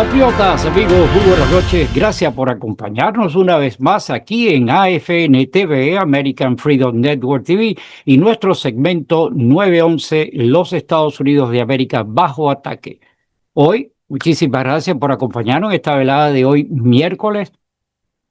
Compatriotas, amigos, muy buenas noches. Gracias por acompañarnos una vez más aquí en AFN TV, American Freedom Network TV, y nuestro segmento 911, los Estados Unidos de América bajo ataque. Hoy, muchísimas gracias por acompañarnos en esta velada de hoy, miércoles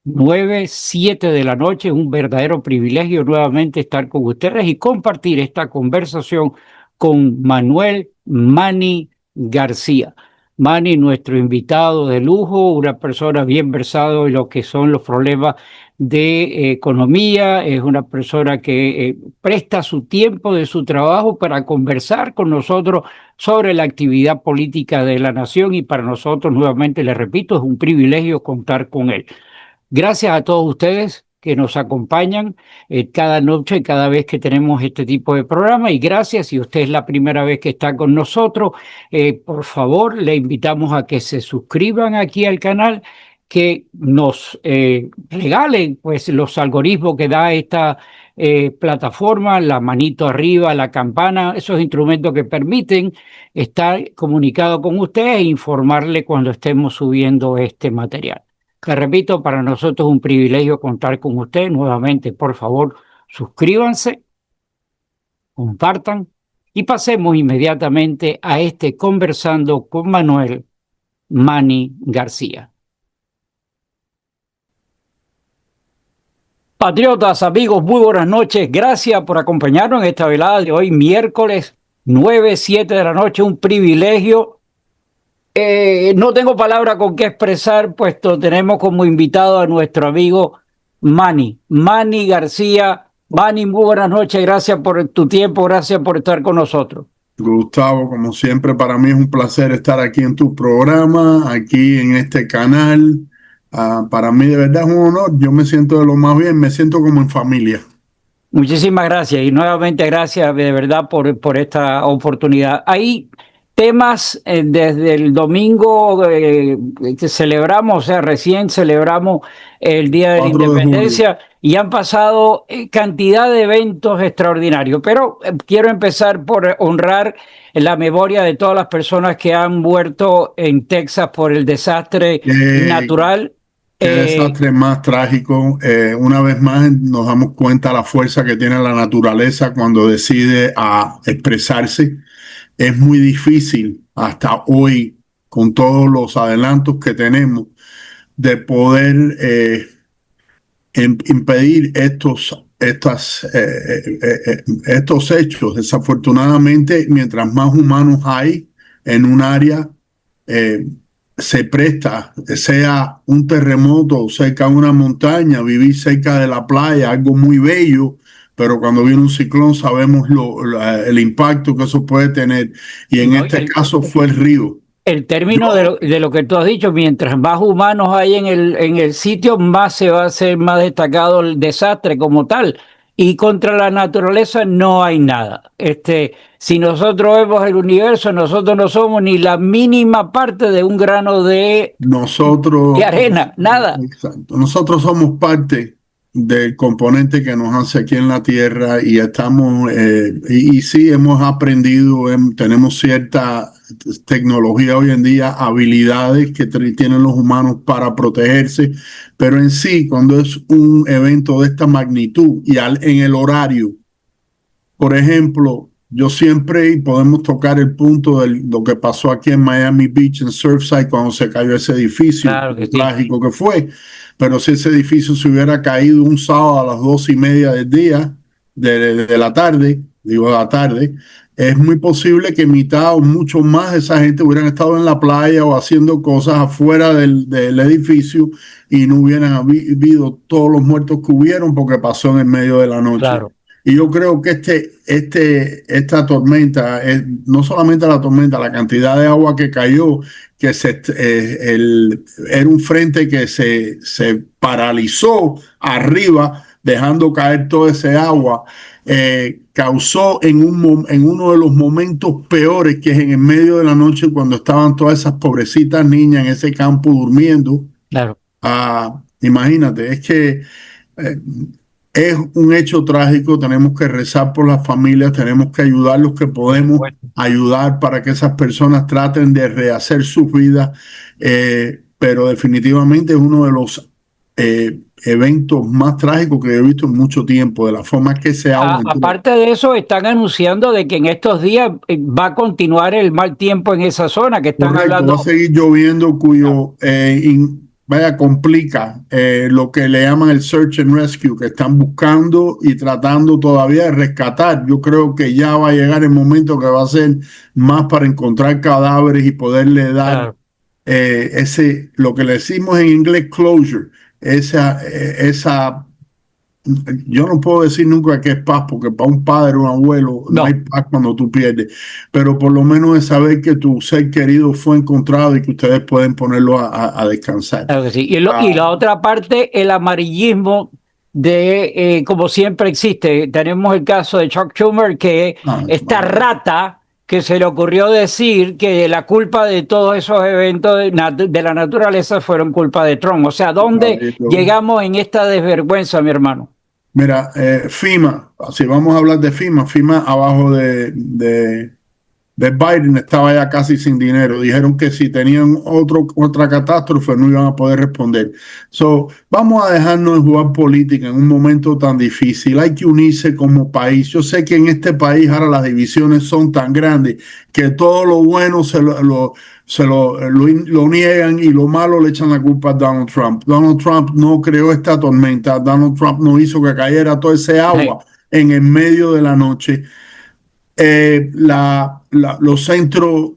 9, 7 de la noche. Un verdadero privilegio nuevamente estar con ustedes y compartir esta conversación con Manuel Manny García. Manny, nuestro invitado de lujo, una persona bien versado en lo que son los problemas de economía, es una persona que presta su tiempo de su trabajo para conversar con nosotros sobre la actividad política de la nación, y para nosotros, nuevamente le repito, es un privilegio contar con él. Gracias a todos ustedes que nos acompañan cada noche, cada vez que tenemos este tipo de programa, y gracias si usted es la primera vez que está con nosotros, por favor le invitamos a que se suscriban aquí al canal, que nos regalen pues los algoritmos que da esta plataforma, la manito arriba, la campana, esos instrumentos que permiten estar comunicado con ustedes e informarle cuando estemos subiendo este material. Les repito, para nosotros es un privilegio contar con ustedes. Nuevamente, por favor, suscríbanse, compartan y pasemos inmediatamente a este Conversando con Manuel Manny García. Patriotas, amigos, muy buenas noches. Gracias por acompañarnos en esta velada de hoy, miércoles 9, 7 de la noche. Un privilegio. No tengo palabra con qué expresar, puesto tenemos como invitado a nuestro amigo Manny García. Manny, muy buenas noches, gracias por tu tiempo, gracias por estar con nosotros. Gustavo, como siempre, para mí es un placer estar aquí en tu programa, aquí en este canal. Para mí de verdad es un honor, yo me siento de lo más bien, me siento como en familia. Muchísimas gracias y nuevamente gracias de verdad por esta oportunidad. Hay temas desde el domingo que celebramos, o sea, recién celebramos el Día de la Independencia y han pasado cantidad de eventos extraordinarios, pero quiero empezar por honrar la memoria de todas las personas que han muerto en Texas por el desastre natural. Qué desastre más trágico. Una vez más nos damos cuenta de la fuerza que tiene la naturaleza cuando decide expresarse. Es muy difícil hasta hoy, con todos los adelantos que tenemos, de poder impedir estos hechos. Desafortunadamente, mientras más humanos hay en un área, se presta, sea un terremoto cerca de una montaña, vivir cerca de la playa, algo muy bello, pero cuando viene un ciclón sabemos el impacto que eso puede tener, y en este caso fue el río. El término de lo que tú has dicho, mientras más humanos hay en el sitio, más se va a hacer más destacado el desastre como tal. Y contra la naturaleza no hay nada. Si nosotros vemos el universo, nosotros no somos ni la mínima parte de un grano de arena, nada. Exacto. Nosotros somos parte del componente que nos hace aquí en la Tierra, y estamos, y sí hemos aprendido, tenemos cierta tecnología hoy en día, habilidades que tienen los humanos para protegerse, pero en sí, cuando es un evento de esta magnitud y en el horario, por ejemplo, yo siempre, y podemos tocar el punto de lo que pasó aquí en Miami Beach, en Surfside, cuando se cayó ese edificio, claro que trágico que fue. Pero si ese edificio se hubiera caído un sábado a las 2:30 del día, de la tarde, es muy posible que mitad o mucho más de esa gente hubieran estado en la playa o haciendo cosas afuera del edificio, y no hubieran habido todos los muertos que hubieron porque pasó en el medio de la noche. Claro. Y yo creo que esta tormenta, no solamente la tormenta, la cantidad de agua que cayó, que era un frente que se paralizó arriba, dejando caer todo ese agua, causó en uno de los momentos peores, que es en el medio de la noche, cuando estaban todas esas pobrecitas niñas en ese campo durmiendo. Claro. Imagínate, es que Es un hecho trágico, tenemos que rezar por las familias, tenemos que ayudar los que podemos ayudar para que esas personas traten de rehacer sus vidas, pero definitivamente es uno de los eventos más trágicos que he visto en mucho tiempo, de la forma que se aumentó. Aparte de eso, están anunciando de que en estos días va a continuar el mal tiempo en esa zona que están Correcto, hablando. va a seguir lloviendo, cuyo vaya, complica lo que le llaman el search and rescue, que están buscando y tratando todavía de rescatar. Yo creo que ya va a llegar el momento que va a ser más para encontrar cadáveres y poderle dar lo que le decimos en inglés closure, esa yo no puedo decir nunca que es paz, porque para un padre o un abuelo no hay paz cuando tú pierdes, pero por lo menos es saber que tu ser querido fue encontrado y que ustedes pueden ponerlo a descansar. Claro que sí. Y la otra parte, el amarillismo de, como siempre existe. Tenemos el caso de Chuck Schumer, que esta rata que se le ocurrió decir que la culpa de todos esos eventos de la naturaleza fueron culpa de Trump. O sea, ¿dónde llegamos en esta desvergüenza, mi hermano? Mira, FEMA, si vamos a hablar de FEMA abajo de Biden estaba ya casi sin dinero. Dijeron que si tenían otra catástrofe no iban a poder responder. Vamos a dejarnos de jugar política en un momento tan difícil. Hay que unirse como país. Yo sé que en este país ahora las divisiones son tan grandes que todo lo bueno se lo niegan y lo malo le echan la culpa a Donald Trump. Donald Trump no creó esta tormenta. Donald Trump no hizo que cayera todo ese agua en el medio de la noche. Los centros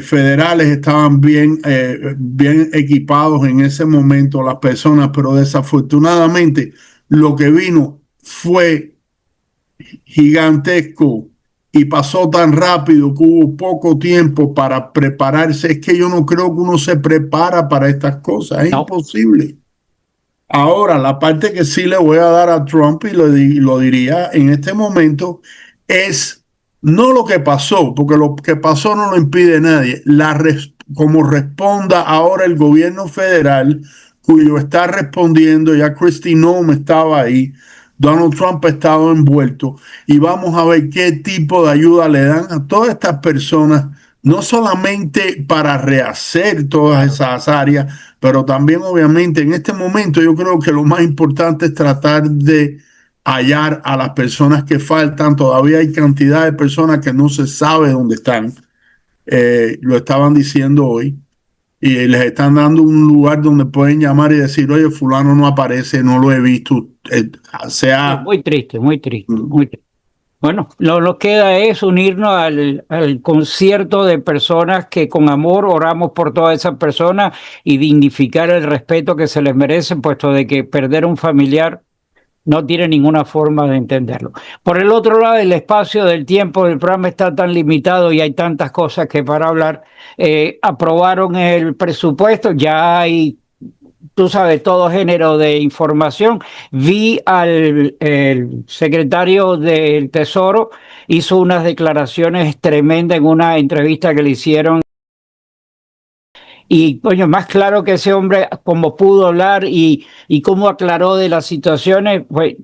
federales estaban bien equipados en ese momento, las personas, pero desafortunadamente lo que vino fue gigantesco y pasó tan rápido que hubo poco tiempo para prepararse. Es que yo no creo que uno se prepara para estas cosas, es imposible. Ahora, la parte que sí le voy a dar a Trump, y lo diría en este momento, es no lo que pasó, porque lo que pasó no lo impide nadie, como responda ahora el gobierno federal, cuyo está respondiendo, ya Kristi Noem estaba ahí, Donald Trump ha estado envuelto, y vamos a ver qué tipo de ayuda le dan a todas estas personas, no solamente para rehacer todas esas áreas, pero también obviamente en este momento yo creo que lo más importante es tratar de hallar a las personas que faltan. Todavía hay cantidad de personas que no se sabe dónde están. Lo estaban diciendo hoy. Y les están dando un lugar donde pueden llamar y decir, oye, fulano no aparece, no lo he visto. Muy triste, muy triste, muy triste. Bueno, lo que nos queda es unirnos al concierto de personas que con amor oramos por todas esas personas y dignificar el respeto que se les merece, puesto de que perder un familiar no tiene ninguna forma de entenderlo. Por el otro lado, el espacio del tiempo del programa está tan limitado y hay tantas cosas que para hablar. Aprobaron el presupuesto, ya hay, tú sabes, todo género de información. Vi el secretario del Tesoro, hizo unas declaraciones tremendas en una entrevista que le hicieron. Y, coño, más claro que ese hombre, como pudo hablar y cómo aclaró de las situaciones, pues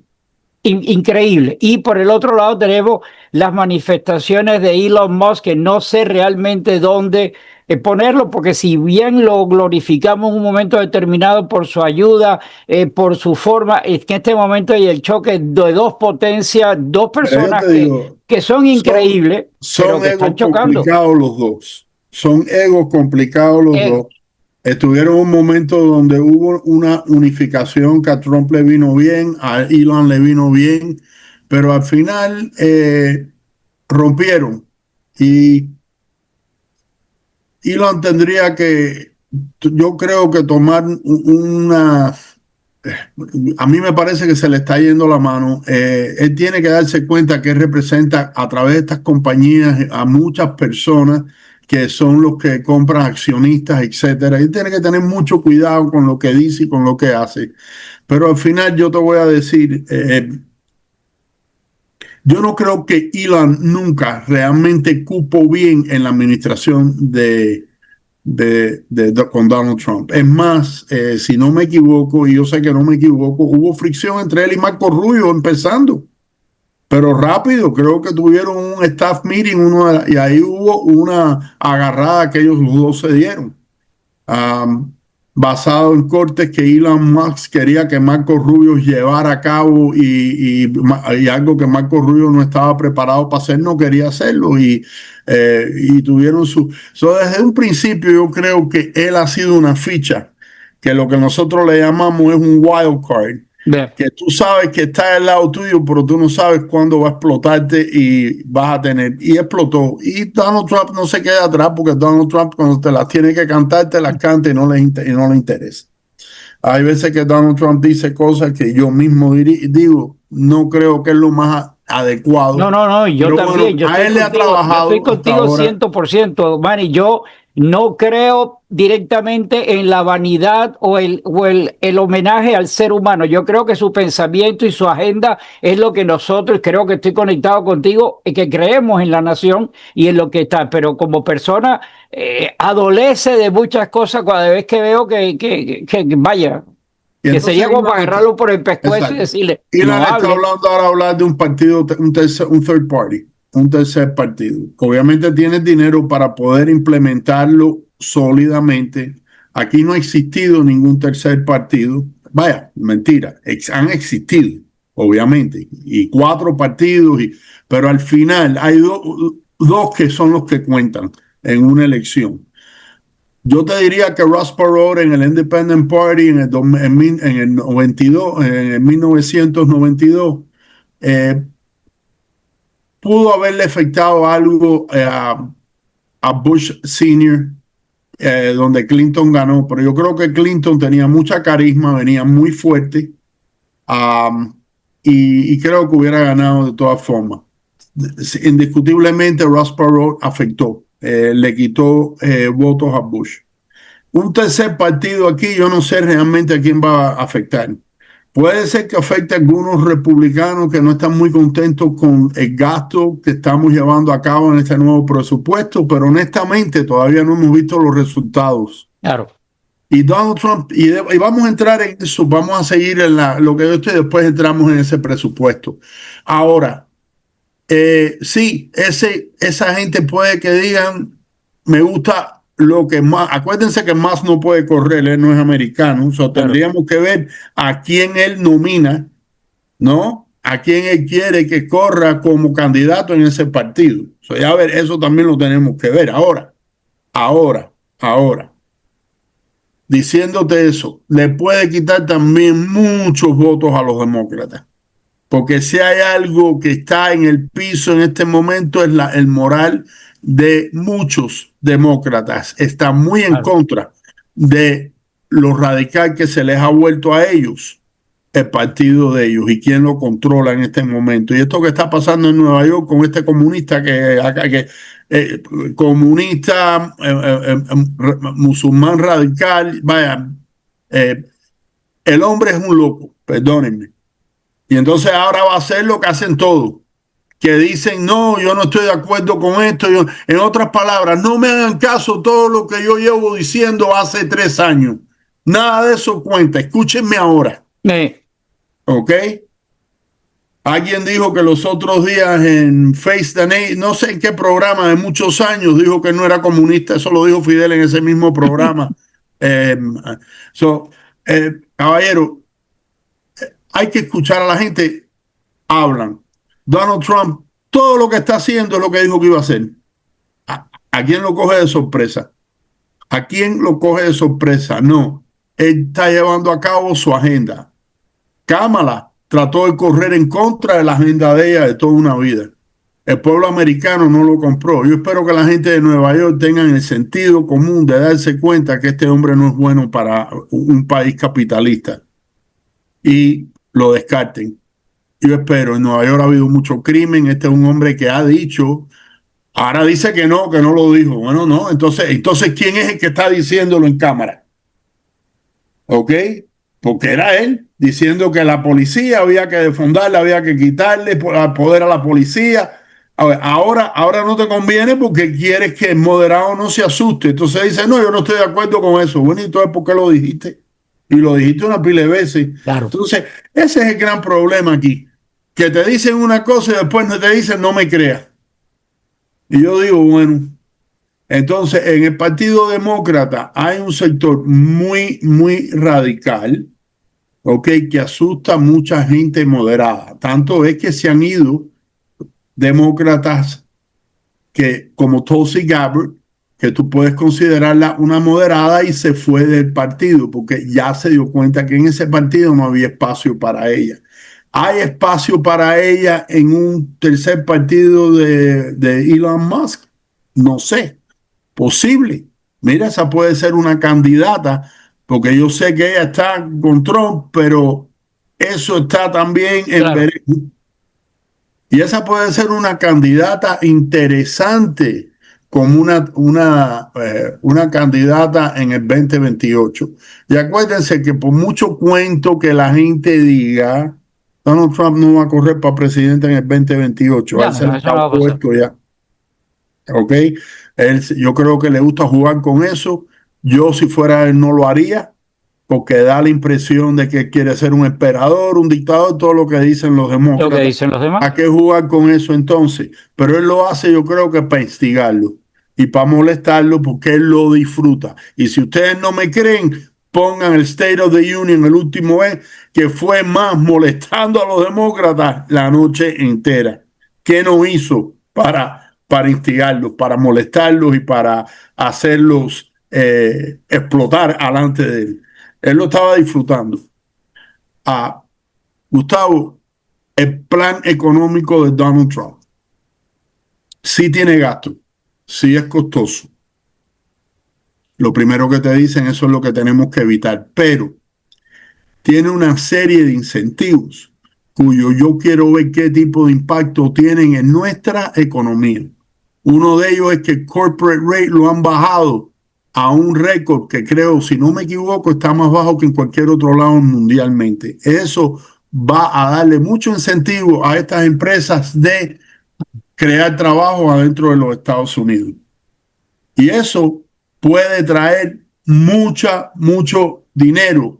increíble. Y por el otro lado tenemos las manifestaciones de Elon Musk, que no sé realmente dónde ponerlo, porque si bien lo glorificamos en un momento determinado por su ayuda, por su forma, es que en este momento hay el choque de dos potencias, dos personas que son increíbles, pero que están chocando. Complicados los dos. Son egos complicados los dos. Estuvieron un momento donde hubo una unificación que a Trump le vino bien, a Elon le vino bien, pero al final rompieron. Y Elon tendría que, yo creo que tomar a mí me parece que se le está yendo la mano. Él tiene que darse cuenta que él representa a través de estas compañías a muchas personas que son los que compran accionistas, etcétera. Él tiene que tener mucho cuidado con lo que dice y con lo que hace. Pero al final yo te voy a decir, yo no creo que Elon nunca realmente cupo bien en la administración de con Donald Trump. Es más, si no me equivoco, y yo sé que no me equivoco, hubo fricción entre él y Marco Rubio empezando, pero rápido, creo que tuvieron un staff meeting y ahí hubo una agarrada que ellos los dos se dieron. Basado en cortes que Elon Musk quería que Marco Rubio llevara a cabo y algo que Marco Rubio no estaba preparado para hacer, no quería hacerlo y tuvieron desde un principio yo creo que él ha sido una ficha, que lo que nosotros le llamamos es un wild card. Que tú sabes que está al lado tuyo, pero tú no sabes cuándo va a explotarte y vas a tener. Y explotó. Y Donald Trump no se queda atrás porque Donald Trump cuando te las tiene que cantar, te las canta y no le interesa. Hay veces que Donald Trump dice cosas que yo mismo digo, no creo que es lo más adecuado. No, yo pero también. Bueno, a él le ha trabajado. Yo estoy contigo 100%, Manny. Yo no creo directamente en la vanidad o el homenaje al ser humano. Yo creo que su pensamiento y su agenda es lo que nosotros, creo que estoy conectado contigo, y que creemos en la nación y en lo que está. Pero como persona, adolece de muchas cosas cada vez que veo que vaya. Que sería como para agarrarlo por el pescuezo y decirle. Y no está hablando ahora hablar de un partido, un third party, un tercer partido. Obviamente tienes dinero para poder implementarlo sólidamente. Aquí no ha existido ningún tercer partido. Vaya, mentira, han existido, obviamente, y 4 partidos, pero al final hay dos que son los que cuentan en una elección. Yo te diría que Ross Perot en el Independent Party en el 92, en el 1992, pudo haberle afectado algo a Bush Senior, donde Clinton ganó, pero yo creo que Clinton tenía mucha carisma, venía muy fuerte, y creo que hubiera ganado de todas formas. Indiscutiblemente Ross Perot afectó, le quitó votos a Bush. Un tercer partido aquí, yo no sé realmente a quién va a afectar. Puede ser que afecte a algunos republicanos que no están muy contentos con el gasto que estamos llevando a cabo en este nuevo presupuesto, pero honestamente todavía no hemos visto los resultados. Claro. Y Donald Trump, y vamos a entrar en eso, vamos a seguir en lo que yo estoy, después entramos en ese presupuesto. Ahora, sí, esa gente puede que digan, me gusta lo que más, acuérdense que más no puede correr, él no es americano, tendríamos que ver a quién él nomina, ¿no? A quién él quiere que corra como candidato en ese partido. Ya ver, eso también lo tenemos que ver. Ahora, diciéndote eso, le puede quitar también muchos votos a los demócratas. Porque si hay algo que está en el piso en este momento es el moral de muchos demócratas. Está muy en contra de lo radical que se les ha vuelto a ellos, el partido de ellos y quién lo controla en este momento. Y esto que está pasando en Nueva York con este comunista comunista, musulmán radical, vaya, el hombre es un loco, perdónenme. Y entonces ahora va a hacer lo que hacen todos, que dicen, no, yo no estoy de acuerdo con esto. En otras palabras, no me hagan caso todo lo que yo llevo diciendo hace 3 años. Nada de eso cuenta. Escúchenme ahora. ¿Ok? Alguien dijo que los otros días en Face the Nation, no sé en qué programa de muchos años, dijo que no era comunista. Eso lo dijo Fidel en ese mismo programa. Caballero, hay que escuchar a la gente. Hablan. Donald Trump, todo lo que está haciendo es lo que dijo que iba a hacer. ¿A quién lo coge de sorpresa? ¿A quién lo coge de sorpresa? No. Él está llevando a cabo su agenda. Kamala trató de correr en contra de la agenda de ella de toda una vida. El pueblo americano no lo compró. Yo espero que la gente de Nueva York tengan el sentido común de darse cuenta que este hombre no es bueno para un país capitalista y lo descarten. Yo espero, en Nueva York ha habido mucho crimen, este es un hombre que ha dicho, ahora dice que no lo dijo. Bueno, no, entonces ¿quién es el que está diciéndolo en cámara? ¿Ok? Porque era él diciendo que la policía había que defundarla, había que quitarle poder a la policía. A ver, ahora no te conviene porque quieres que el moderado no se asuste. Entonces dice, no, yo no estoy de acuerdo con eso. Bueno, ¿y entonces por qué lo dijiste? Y lo dijiste una pila de veces. Claro. Entonces, ese es el gran problema aquí. Que te dicen una cosa y después te dicen, no me creas. Y yo digo, bueno, entonces en el Partido Demócrata hay un sector muy, muy radical, ¿ok? Que asusta a mucha gente moderada. Tanto es que se han ido demócratas que, como Tulsi Gabbard, que tú puedes considerarla una moderada, y se fue del partido porque ya se dio cuenta que en ese partido no había espacio para ella. ¿Hay espacio para ella en un tercer partido de Elon Musk? No sé, posible. Mira, esa puede ser una candidata, porque yo sé que ella está con Trump, pero eso está también en Claro. veremos. Y esa puede ser una candidata interesante como una candidata en el 2028. Y acuérdense que por mucho cuento que la gente diga, Donald Trump no va a correr para presidente en el 2028. A Ya, él se le eso está no va a pasar. puesto ya. ¿Ok? Yo creo que le gusta jugar con eso. Yo, si fuera él, no lo haría, porque da la impresión de que quiere ser un emperador, un dictador, todo lo que dicen los Lo que demócratas. dicen los demás. ¿A qué jugar con eso entonces? Pero él lo hace, yo creo que para instigarlo y para molestarlo, porque él lo disfruta. Y si ustedes no me creen, pongan el State of the Union el último vez, que fue más molestando a los demócratas la noche entera. ¿Qué no hizo para instigarlos, para molestarlos y para hacerlos explotar alante de él? Él lo estaba disfrutando. Ah, Gustavo, el plan económico de Donald Trump sí tiene gasto, sí es costoso. Lo primero que te dicen, eso es lo que tenemos que evitar, pero tiene una serie de incentivos cuyo yo quiero ver qué tipo de impacto tienen en nuestra economía. Uno de ellos es que el corporate rate lo han bajado a un récord que creo, si no me equivoco, está más bajo que en cualquier otro lado mundialmente. Eso va a darle mucho incentivo a estas empresas de crear trabajo adentro de los Estados Unidos. Y eso puede traer mucho dinero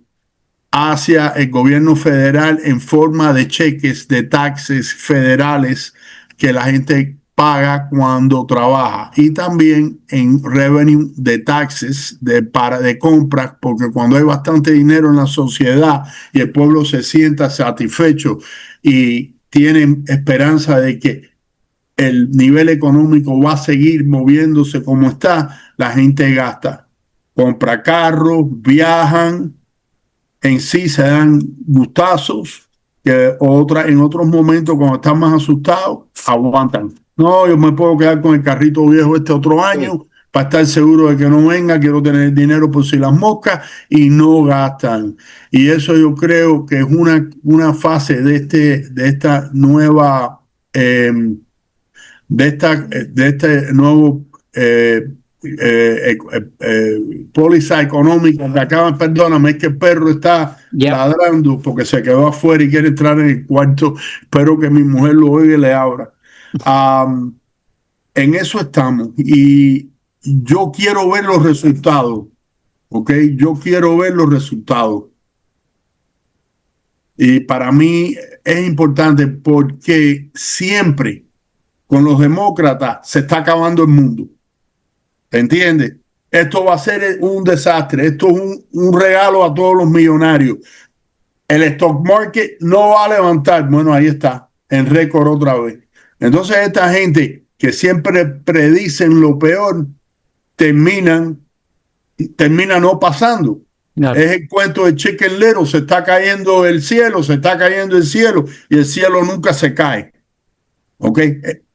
hacia el gobierno federal en forma de cheques de taxes federales que la gente paga cuando trabaja, y también en revenue de taxes de compras, porque cuando hay bastante dinero en la sociedad y el pueblo se sienta satisfecho y tienen esperanza de que el nivel económico va a seguir moviéndose como está, la gente gasta, compra carros, viajan, en sí se dan gustazos, que en otros momentos cuando están más asustados, aguantan. No, yo me puedo quedar con el carrito viejo este otro año, Sí. para estar seguro de que no venga, quiero tener dinero por si las moscas, y no gastan. Y eso yo creo que es una fase de esta nueva de este nuevo póliza económica que acaban, perdóname, es que el perro está Ya. ladrando porque se quedó afuera y quiere entrar en el cuarto. Espero que mi mujer lo oiga y le abra. En eso estamos, y yo quiero ver los resultados, ¿ok? Yo quiero ver los resultados. Y para mí es importante porque siempre con los demócratas se está acabando el mundo. ¿Entiendes? Esto va a ser un desastre. Esto es un regalo a todos los millonarios. El stock market no va a levantar. Bueno, ahí está, en récord otra vez. Entonces esta gente que siempre predicen lo peor, termina no pasando. Claro. Es el cuento de Chicken Little, se está cayendo el cielo, se está cayendo el cielo, y el cielo nunca se cae. ¿Ok?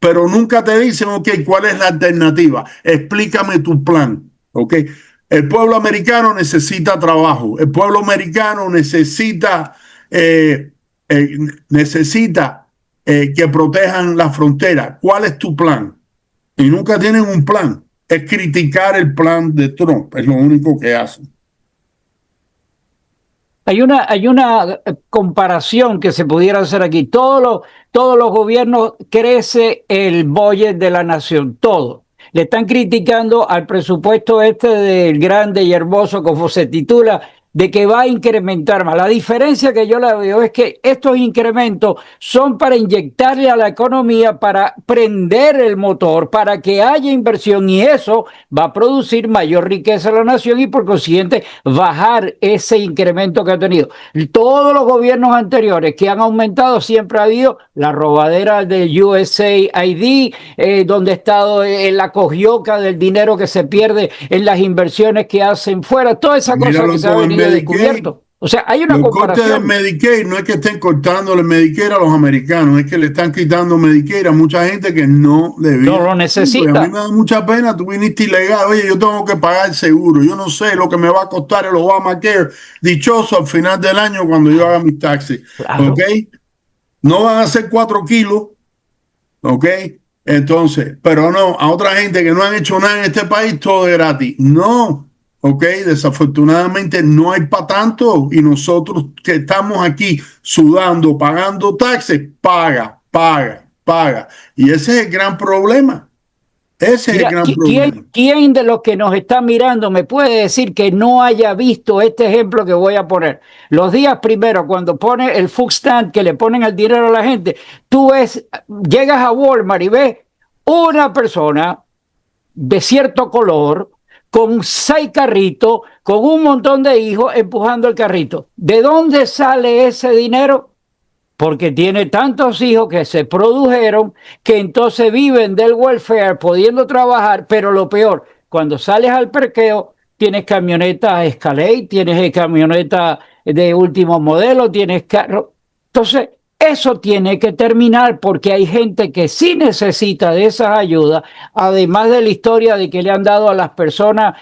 Pero nunca te dicen, ok, ¿cuál es la alternativa? Explícame tu plan. ¿Ok? El pueblo americano necesita trabajo. El pueblo americano necesita, eh, eh, necesita que protejan la frontera. ¿Cuál es tu plan? Y nunca tienen un plan. Es criticar el plan de Trump. Es lo único que hacen. Hay una comparación que se pudiera hacer aquí. Todos los gobiernos crece el budget de la nación, todo. Le están criticando al presupuesto este del grande y hermoso, como se titula, de que va a incrementar más. La diferencia que yo la veo es que estos incrementos son para inyectarle a la economía, para prender el motor, para que haya inversión, y eso va a producir mayor riqueza a la nación y por consiguiente bajar ese incremento que ha tenido. Todos los gobiernos anteriores que han aumentado siempre ha habido la robadera de USAID, donde ha estado la cogioca del dinero que se pierde en las inversiones que hacen fuera, toda esa cosa que se ha venido descubierto. O sea, hay una comparación. Los cortes de Medicaid no es que estén cortándole Medicare a los americanos, es que le están quitando Medicare a mucha gente que no debía. No lo necesita. A mí me da mucha pena, tú viniste ilegal, oye, yo tengo que pagar el seguro, yo no sé lo que me va a costar el Obamacare, dichoso al final del año cuando yo haga mis taxis. Claro. ¿Ok? No van a ser 4 kilos, ¿ok? Entonces, pero no, a otra gente que no han hecho nada en este país, todo es gratis. No. Ok, desafortunadamente no hay para tanto y nosotros que estamos aquí sudando, pagando taxes, paga. Y ese es el gran problema. Ese es el gran problema. ¿Quién de los que nos está mirando me puede decir que no haya visto este ejemplo que voy a poner? Los días primeros, cuando pone el food stand, que le ponen el dinero a la gente, tú ves, llegas a Walmart y ves una persona de cierto color, con 6 carritos, con un montón de hijos empujando el carrito. ¿De dónde sale ese dinero? Porque tiene tantos hijos que se produjeron, que entonces viven del welfare, pudiendo trabajar, pero lo peor, cuando sales al parqueo, tienes camionetas Escalade, tienes camionetas de último modelo, tienes carro. Entonces, eso tiene que terminar porque hay gente que sí necesita de esas ayudas, además de la historia de que le han dado a las personas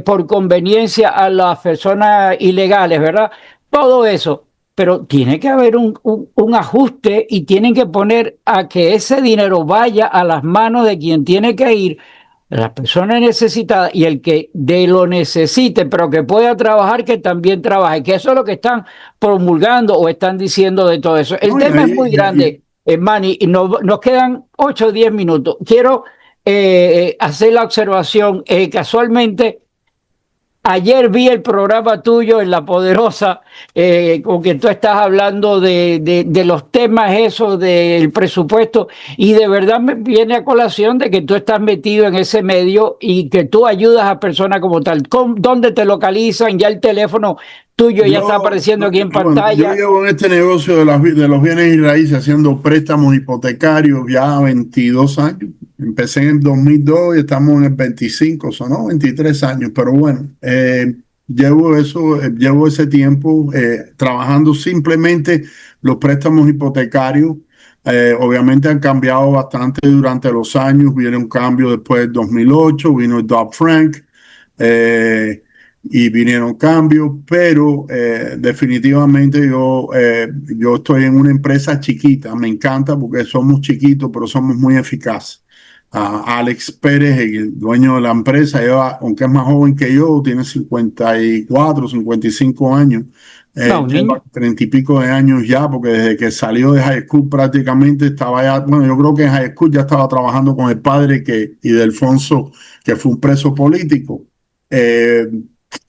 por conveniencia, a las personas ilegales, ¿verdad? Todo eso. Pero tiene que haber un ajuste y tienen que poner a que ese dinero vaya a las manos de quien tiene que ir, las personas necesitadas, y el que de lo necesite, pero que pueda trabajar, que también trabaje, que eso es lo que están promulgando o están diciendo de todo eso. El tema es muy grande, Manny, y nos quedan 8 o 10 minutos. Quiero hacer la observación, casualmente, ayer vi el programa tuyo en La Poderosa, con que tú estás hablando de los temas esos del presupuesto, y de verdad me viene a colación de que tú estás metido en ese medio y que tú ayudas a personas como tal. ¿Dónde te localizan? Ya el teléfono tuyo ya está apareciendo aquí en pantalla. Yo llevo en este negocio de los bienes y raíces haciendo préstamos hipotecarios ya 22 años. Empecé en el 2002 y estamos en el 25, son 23 años, pero bueno, llevo ese tiempo trabajando simplemente los préstamos hipotecarios. Obviamente han cambiado bastante durante los años, viene un cambio después del 2008, vino el Dodd-Frank, y vinieron cambios, pero definitivamente yo estoy en una empresa chiquita, me encanta porque somos chiquitos, pero somos muy eficaces. Alex Pérez, el dueño de la empresa, aunque es más joven que yo, tiene 54, 55 años, lleva 30 y pico de años ya, porque desde que salió de high school prácticamente estaba ya, bueno, yo creo que en high school ya estaba trabajando con el padre y de Alfonso, que fue un preso político.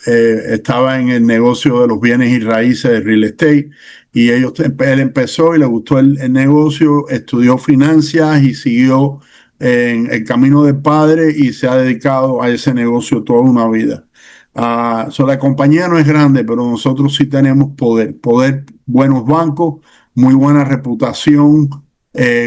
Estaba en el negocio de los bienes y raíces de real estate, y él empezó y le gustó el negocio, estudió finanzas y siguió en el camino del padre y se ha dedicado a ese negocio toda una vida. La compañía no es grande, pero nosotros sí tenemos poder, buenos bancos, muy buena reputación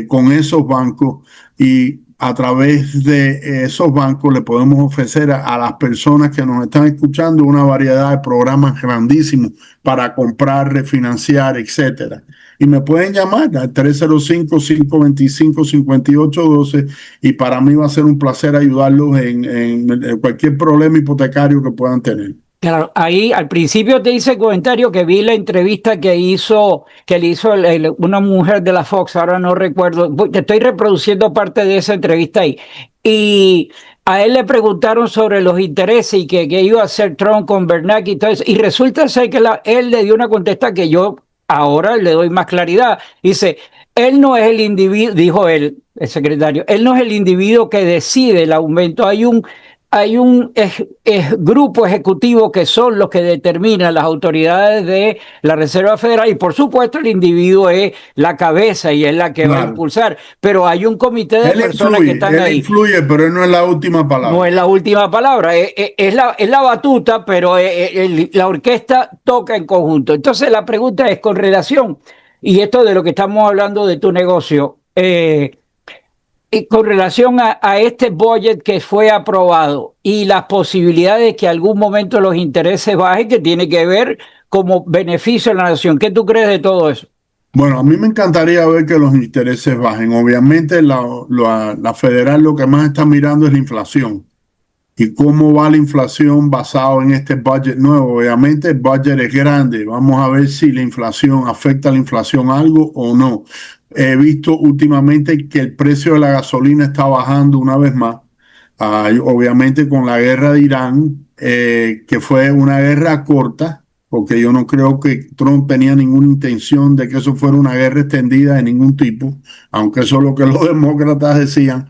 con esos bancos, y a través de esos bancos le podemos ofrecer a las personas que nos están escuchando una variedad de programas grandísimos para comprar, refinanciar, etcétera. Y me pueden llamar al 305-525-5812 y para mí va a ser un placer ayudarlos en cualquier problema hipotecario que puedan tener. Claro, ahí al principio te hice el comentario que vi la entrevista que le hizo una mujer de la Fox, ahora no recuerdo, te estoy reproduciendo parte de esa entrevista ahí. Y A él le preguntaron sobre los intereses y que iba a hacer Trump con Bernanke y todo eso. Y resulta ser que él le dio una contesta que yo ahora le doy más claridad. Dice, él no es el individuo, dijo él, el secretario, él no es el individuo que decide el aumento. Hay un grupo ejecutivo que son los que determinan las autoridades de la Reserva Federal y por supuesto el individuo es la cabeza y es la que va a impulsar, pero hay un comité de personas que están ahí. Él influye, pero él no es la última palabra. No es la última palabra, es la batuta, pero la orquesta toca en conjunto. Entonces la pregunta es con relación, y esto de lo que estamos hablando de tu negocio, y con relación a este budget que fue aprobado y las posibilidades de que algún momento los intereses bajen, que tiene que ver como beneficio a la nación. ¿Qué tú crees de todo eso? Bueno, a mí me encantaría ver que los intereses bajen. Obviamente la federal lo que más está mirando es la inflación y cómo va la inflación basado en este budget nuevo. Obviamente el budget es grande. Vamos a ver si la inflación afecta a la inflación algo o no. He visto últimamente que el precio de la gasolina está bajando una vez más. Obviamente con la guerra de Irán, que fue una guerra corta, porque yo no creo que Trump tenía ninguna intención de que eso fuera una guerra extendida de ningún tipo, aunque eso es lo que los demócratas decían.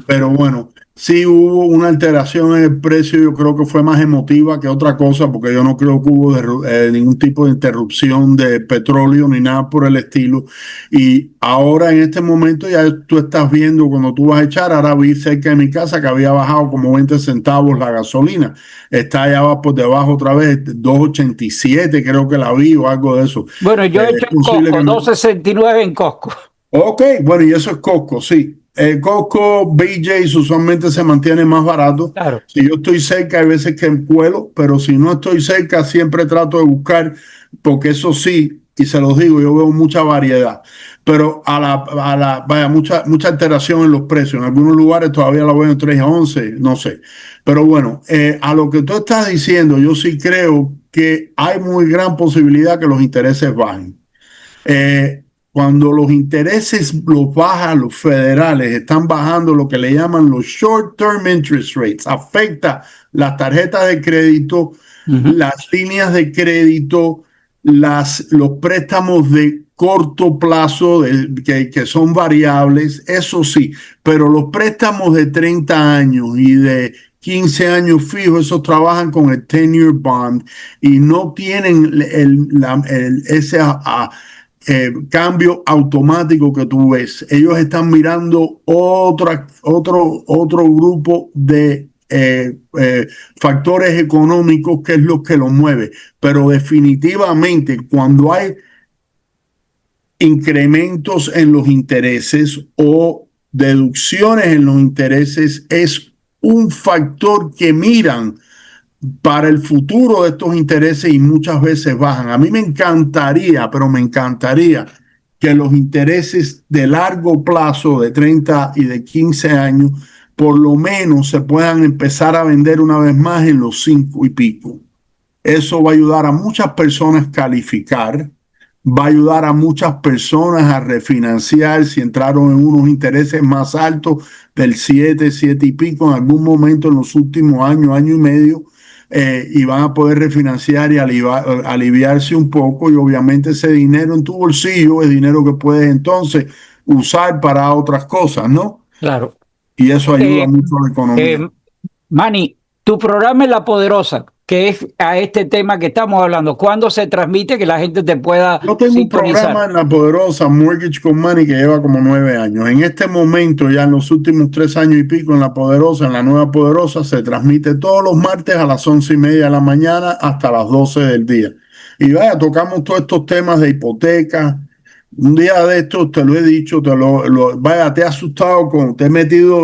Pero bueno, sí hubo una alteración en el precio, yo creo que fue más emotiva que otra cosa, porque yo no creo que hubo ningún tipo de interrupción de petróleo ni nada por el estilo. Y ahora en este momento ya tú estás viendo cuando tú vas a echar, ahora vi cerca de mi casa que había bajado como 20 centavos la gasolina. Está allá va por debajo otra vez, 2.87 creo que la vi o algo de eso. Bueno, yo he hecho en Costco, 2.69 en Costco. Ok, bueno, y eso es Costco, sí. Costco, BJ's usualmente se mantiene más barato. Claro. Si yo estoy cerca, hay veces que cuelo, pero si no estoy cerca, siempre trato de buscar, porque eso sí, y se los digo, yo veo mucha variedad, pero vaya, mucha alteración en los precios. En algunos lugares todavía la veo en 3 a 11, no sé. Pero bueno, a lo que tú estás diciendo, yo sí creo que hay muy gran posibilidad que los intereses bajen. Cuando los intereses los bajan, los federales están bajando lo que le llaman los short-term interest rates, afecta las tarjetas de crédito, las líneas de crédito, los préstamos de corto plazo que son variables, eso sí, pero los préstamos de 30 años y de 15 años fijos, esos trabajan con el 10-year bond y no tienen ese cambio automático que tú ves. Ellos están mirando otro grupo de factores económicos que es lo que los mueve, pero definitivamente cuando hay incrementos en los intereses o deducciones en los intereses es un factor que miran para el futuro de estos intereses y muchas veces bajan. A mí me encantaría, pero me encantaría que los intereses de largo plazo, de 30 y de 15 años, por lo menos se puedan empezar a vender una vez más en los 5 y pico. Eso va a ayudar a muchas personas a calificar, va a ayudar a muchas personas a refinanciar si entraron en unos intereses más altos del 7 y pico en algún momento en los últimos años, año y medio. Y van a poder refinanciar y aliviarse un poco, y obviamente ese dinero en tu bolsillo es dinero que puedes entonces usar para otras cosas, ¿no? Claro. Y eso ayuda mucho a la economía. Manny, tu programa es La Poderosa, que es a este tema que estamos hablando. ¿Cuándo se transmite que la gente te pueda Yo tengo sintonizar? Un programa en La Poderosa, Mortgage con Manny, que lleva como 9 años. En este momento, ya en los últimos 3 años y pico, en La Poderosa, en la nueva Poderosa, se transmite todos los martes a las 11:30 de la mañana hasta las 12 del día. Y vaya, tocamos todos estos temas de hipoteca. Un día de estos, te lo he dicho, vaya, te he asustado te he metido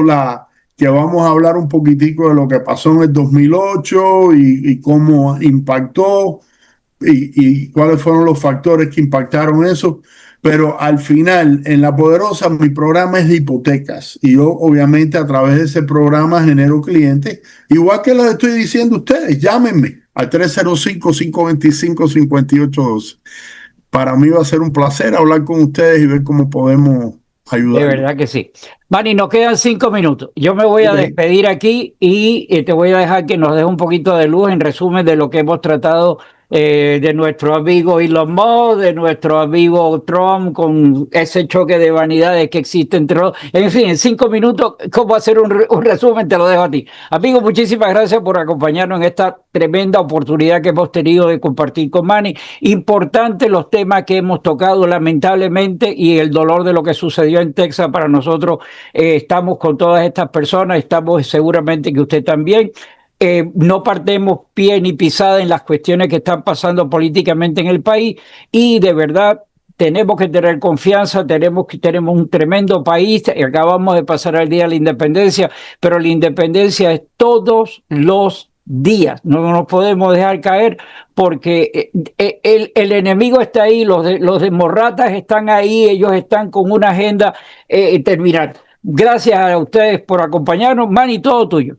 que vamos a hablar un poquitico de lo que pasó en el 2008 y cómo impactó y cuáles fueron los factores que impactaron eso. Pero al final, en La Poderosa, mi programa es de hipotecas y yo obviamente a través de ese programa genero clientes, igual que les estoy diciendo a ustedes. Llámenme al 305-525-5812. Para mí va a ser un placer hablar con ustedes y ver cómo podemos ayudar. De verdad que sí. Manny, nos quedan 5 minutos. Yo me voy a despedir aquí y te voy a dejar que nos deje un poquito de luz en resumen de lo que hemos tratado de nuestro amigo Elon Musk, de nuestro amigo Trump, con ese choque de vanidades que existe entre los... En fin, en 5 minutos, ¿cómo hacer un resumen? Te lo dejo a ti. Amigo, muchísimas gracias por acompañarnos en esta tremenda oportunidad que hemos tenido de compartir con Manny. Importante los temas que hemos tocado, lamentablemente, y el dolor de lo que sucedió en Texas para nosotros. Estamos con todas estas personas, estamos seguramente que usted también. No partemos pie ni pisada en las cuestiones que están pasando políticamente en el país y de verdad tenemos que tener confianza, tenemos un tremendo país, acabamos de pasar el Día de la Independencia, pero la independencia es todos los días, no nos podemos dejar caer porque el enemigo está ahí, los demócratas están ahí, ellos están con una agenda terminal. Gracias a ustedes por acompañarnos, Manny, todo tuyo.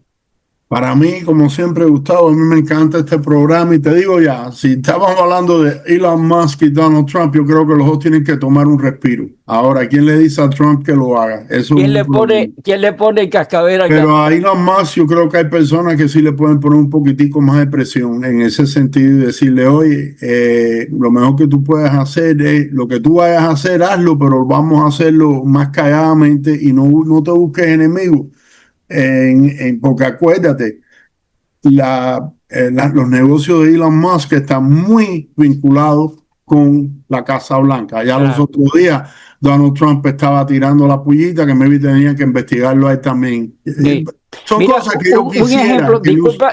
Para mí, como siempre, Gustavo, a mí me encanta este programa y te digo ya, si estábamos hablando de Elon Musk y Donald Trump, yo creo que los dos tienen que tomar un respiro. Ahora, ¿quién le dice a Trump que lo haga? Eso ¿Quién le pone cascabel al Pero a Elon Musk yo creo que hay personas que sí le pueden poner un poquitico más de presión en ese sentido y decirle, oye, lo mejor que tú puedes hacer es, lo que tú vayas a hacer, hazlo, pero vamos a hacerlo más calladamente y no te busques enemigos. Porque acuérdate, los negocios de Elon Musk están muy vinculados con la Casa Blanca. Ya los otros días Donald Trump estaba tirando la pullita que maybe tenían que investigarlo a él también. Sí. Son Mira, cosas que yo quisiera. Un ejemplo,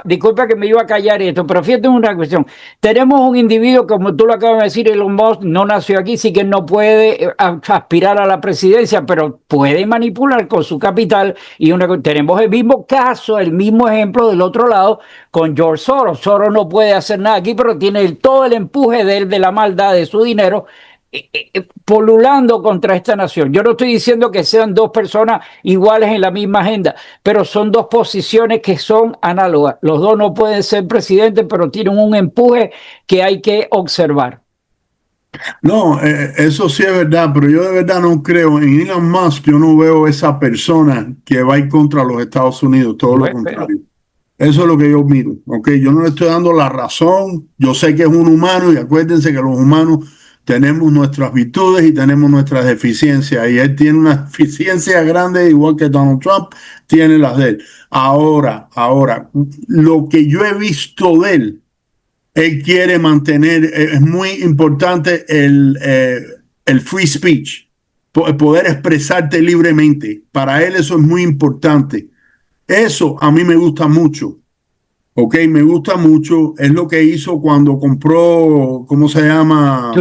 disculpa que me iba a callar esto, pero fíjate en una cuestión. Tenemos un individuo, como tú lo acabas de decir, Elon Musk no nació aquí, sí que no puede aspirar a la presidencia, pero puede manipular con su capital. Y tenemos el mismo caso, el mismo ejemplo del otro lado con George Soros. Soros no puede hacer nada aquí, pero tiene todo el empuje de él, de la maldad de su dinero, polulando contra esta nación. Yo no estoy diciendo que sean dos personas iguales en la misma agenda, pero son dos posiciones que son análogas. Los dos no pueden ser presidentes, pero tienen un empuje que hay que observar. No, eso sí es verdad, pero yo de verdad no creo en Elon Musk. Yo no veo esa persona que va a ir contra los Estados Unidos, todo lo contrario. Eso es lo que yo miro, ¿ok? Yo no le estoy dando la razón. Yo sé que es un humano y acuérdense que los humanos tenemos nuestras virtudes y tenemos nuestras deficiencias. Y él tiene una deficiencia grande, igual que Donald Trump tiene las de él. Ahora, lo que yo he visto de él quiere mantener, es muy importante el free speech, poder expresarte libremente. Para él eso es muy importante. Eso a mí me gusta mucho. Ok, me gusta mucho. Es lo que hizo cuando compró, ¿cómo se llama?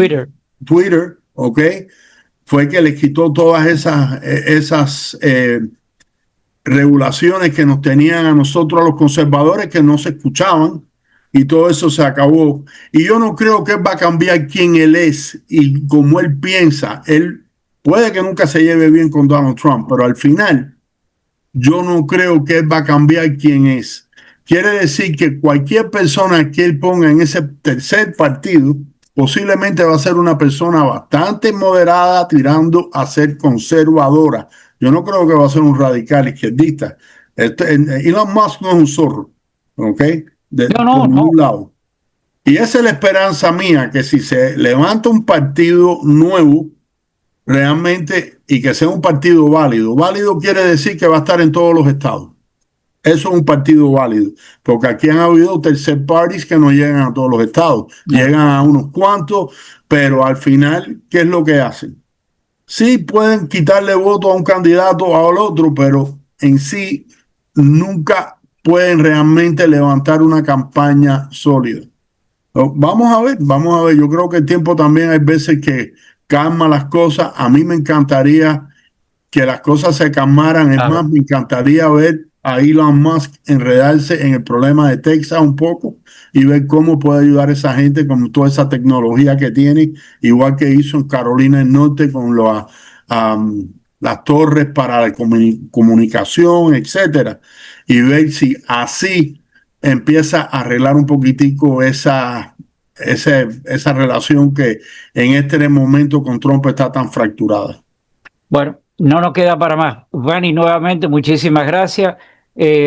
Twitter, ok. Fue que le quitó todas esas regulaciones que nos tenían a nosotros, a los conservadores, que no se escuchaban, y todo eso se acabó. Y yo no creo que él va a cambiar quién él es y cómo él piensa. Él puede que nunca se lleve bien con Donald Trump, pero al final yo no creo que él va a cambiar quién es. Quiere decir que cualquier persona que él ponga en ese tercer partido posiblemente va a ser una persona bastante moderada tirando a ser conservadora. Yo no creo que va a ser un radical izquierdista. Elon Musk no es un zorro, ¿ok? Por ningún lado. Y esa es la esperanza mía, que si se levanta un partido nuevo, realmente, y que sea un partido válido. Válido quiere decir que va a estar en todos los estados. Eso es un partido válido, porque aquí han habido tercer parties que no llegan a todos los estados, llegan a unos cuantos, pero al final, ¿qué es lo que hacen? Sí, pueden quitarle voto a un candidato o al otro, pero en sí nunca pueden realmente levantar una campaña sólida. Vamos a ver. Yo creo que el tiempo también hay veces que calma las cosas. A mí me encantaría que las cosas se calmaran. Es más, me encantaría ver a Elon Musk enredarse en el problema de Texas un poco y ver cómo puede ayudar a esa gente con toda esa tecnología que tiene, igual que hizo en Carolina del Norte con las torres para la comunicación, etcétera, y ver si así empieza a arreglar un poquitico esa relación que en este momento con Trump está tan fracturada. Bueno, No nos queda para más. Vani, nuevamente, muchísimas gracias.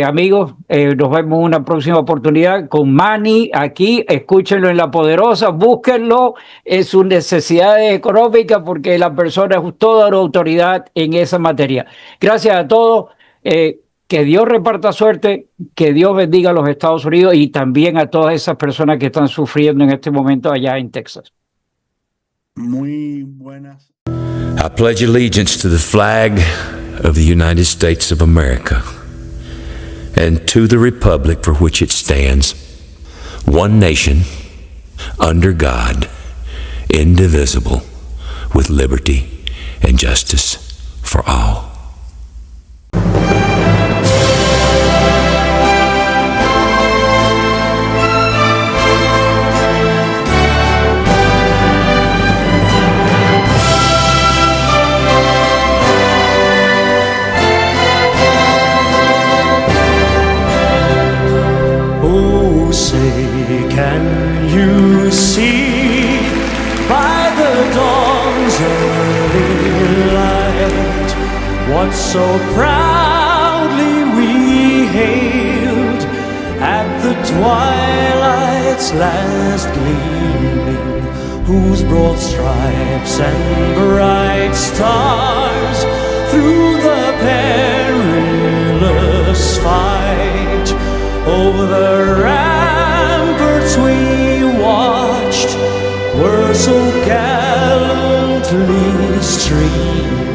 Amigos, nos vemos en una próxima oportunidad con Manny aquí. Escúchenlo en La Poderosa, búsquenlo en sus necesidades económicas porque la persona es toda una autoridad en esa materia. Gracias a todos. Que Dios reparta suerte, que Dios bendiga a los Estados Unidos y también a todas esas personas que están sufriendo en este momento allá en Texas. Muy buenas. I pledge allegiance to the flag of the United States of America and to the republic for which it stands, one nation, under God, indivisible, with liberty and justice for all. Say, can you see by the dawn's early light what so proudly we hailed at the twilight's last gleaming, whose broad stripes and bright stars through the perilous fight over the ramparts we watched were so gallantly streamed